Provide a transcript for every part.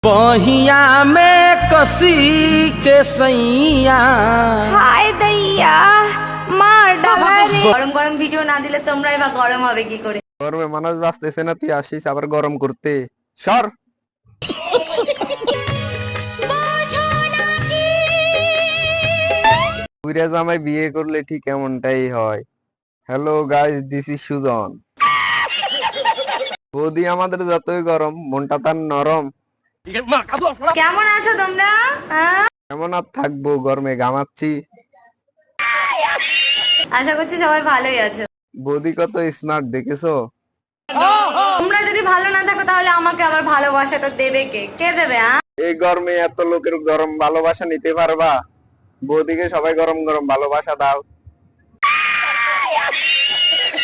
बहिया में कसी के सैया हाय दैया मार डाला रे। গরম গরম ভিডিও না দিলে তোমরাই বা গরম হবে কি করে? গরমে মানুষ বাঁচতেছে না, তুই আসিস আবার গরম করতে। সর বুইরা জামাই বিয়ে করলে ঠিক এমনটাই হয়। Hello guys, this is Sujan. বৌদি আমাদের যতই গরম, মনটা তার নরম। কেমন আছো তোমরা? কেমন আর থাকবো, গরমে ঘামাচ্ছি। আশা করছি সবাই ভালোই আছো। বৌদি কত স্মার্ট দেখেছো? তোমরা যদি ভালো না থাকো তাহলে আমাকে আবার ভালোবাসাটা দেবে কে? কে দেবে? এই গরমে এত লোকের গরম ভালোবাসা নিতে পারবা? বৌদিকে সবাই গরম গরম ভালোবাসা দাও।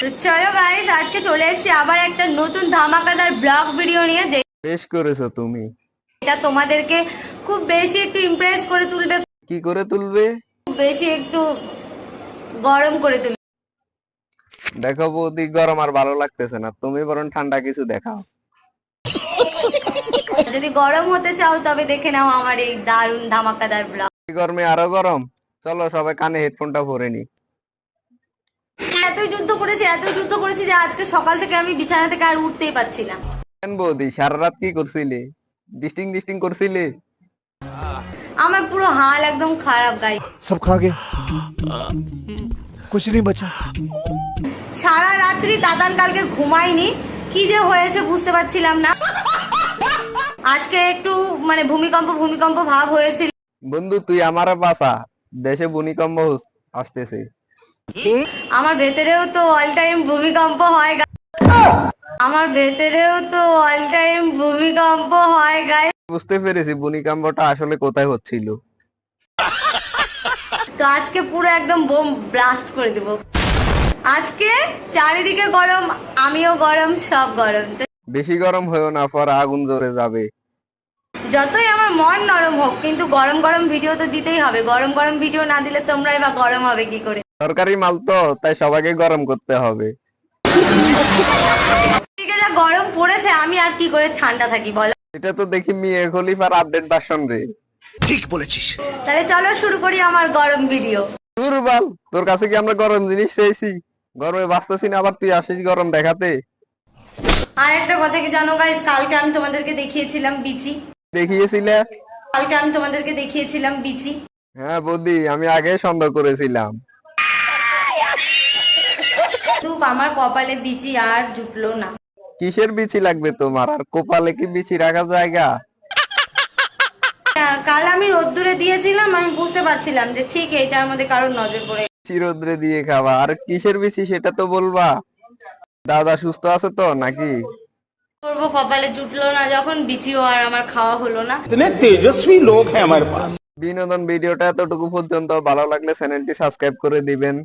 তো চলো গাইস, আজকে চলে এসেছি আবার একটা নতুন ধামাকাদার ব্লগ ভিডিও নিয়ে, বেশ করেছো তুমি। যেটা তোমাদেরকে খুব বেশি একটু ইমপ্রেস করে তুলবে, কি করে তুলবে? খুব বেশি একটু গরম করে তুলবে। দেখো বৌদি, গরম আর ভালো লাগতেছে না, তুমি বরং ঠান্ডা কিছু দেখাও। যদি গরম হতে চাও তবে দেখে নাও আমার এই দারুণ ধামাকাদার ব্লগ। এই গরমে আরো গরম। চলো সবাই কানে হেডফোনটা ভরে নি। এতই যুদ্ধ করেছি যে আজকে সকাল থেকে আমি বিছানা থেকে আর উঠতেই পারছি না। কেন বৌদি, সারা রাত কি করছিলে? ডিস্টিং করছিলে? আমার পুরো হাল একদম খারাপ গাইস। सब खा गए कुछ नहीं बचा। সারা রাত্রি দাদান কালকে ঘুমাইনি, কি যে হয়েছে বুঝতে পারছিলাম না। আজকে একটু মানে ভূমিকম্প ভাব হয়েছিল। বন্ধু তুই আমার বাসা, দেশে ভূমিকম্প আসতেছে। আমার ভেতরেও তো অল টাইম ভূমিকম্প হয় গাইস। বুঝতে পেরেছি ভূমিকম্পটা আসলে কোথায় হচ্ছিল। তো আজকে পুরো একদম বোম ব্লাস্ট করে দেব। আজকে চারিদিকে গরম, আমিও গরম, সব গরম। তো বেশি গরম হয়েও না, পর আগুন জ্বলে যাবে। যতই আমার মন নরম হোক, কিন্তু গরম গরম ভিডিও তো দিতেই হবে। গরম গরম ভিডিও না দিলে তোমরাই বা গরম হবে কি করে? সরকারি মাল তো, তাই সবাইকে গরম করতে হবে। ঠিক আছে, গরম পড়েছে, আমি আর কি করে ঠান্ডা থাকি বলো? এটা তো দেখি মিয়া খলিফার আপডেট ভার্সন রে। ठीक बोलेছিস। তাহলে চলো শুরু করি আমার গরম ভিডিও। দুর্বল, তোর কাছে কি আমরা গরম জিনিস চাইছি? গরমে বাঁচতেছি না, আবার তুই আসিস গরম দেখাতে। আর একটা কথা কি জানো গাইস, কালকে আমি তোমাদেরকে দেখিয়েছিলাম বিচি। দেখিয়েছিলে? হ্যাঁ বৌদি, আমি আগে সন্দেহ করেছিলাম। তো আমার কপালে বিচি আর জুটলো না। কিসের বিচি লাগবে তোমার? আর কপালে কি বিচি রাখা জায়গা? কাল আমি রোদ্দুরে দিয়েছিলাম, আমি বুঝতে পারছিলাম যে ঠিক এইটার মধ্যে কারোর নজর পড়ে। চিরোদ্রে দিয়ে খাওয়া, আর কিসের বিচি সেটা তো বলবা। দাদা সুস্থ আছে তো নাকি? করবো, কপালে জুটলো না যখন, বিচিও আর আমার খাওয়া হলো না। इतने तेजस्वी लोग हैं हमारे पास। বিনোদন ভিডিওটা এতটুকু পর্যন্ত। ভালো লাগলে চ্যানেলটি সাবস্ক্রাইব করে দিবেন।